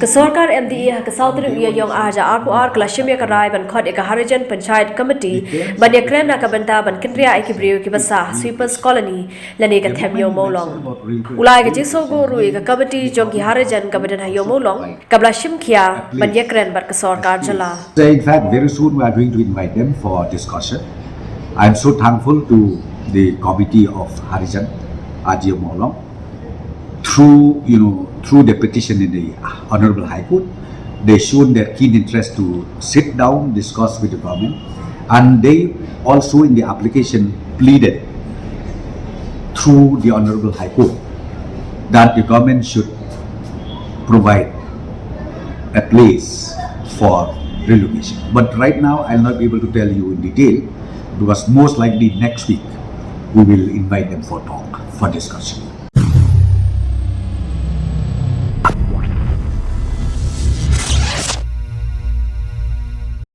Sorkar MDE ke Southern Uyong Aja RQR Klashimia Karai ban Khot Harijan Panchayat Committee ban Iakren na kabanta ban Kindria Ikibriu Kibasa Sweepers Colony lani ka Themyo Molong. Ulai ke Jiso go Rui ka Committee Jongi Harijan kabadan Hayo Molong Kablashim Kia ban Iakren ban Sorkar Jala. In fact, very soon we are going to invite them for discussion. I am so thankful to the committee of Harijan Ajio Molong. Through the petition in the Honorable High Court, they shown their keen interest to sit down, discuss with the government, and they also in the application pleaded through the Honorable High Court that the government should provide a place for relocation. But right now, I'll not be able to tell you in detail because most likely next week we will invite them for talk, for discussion.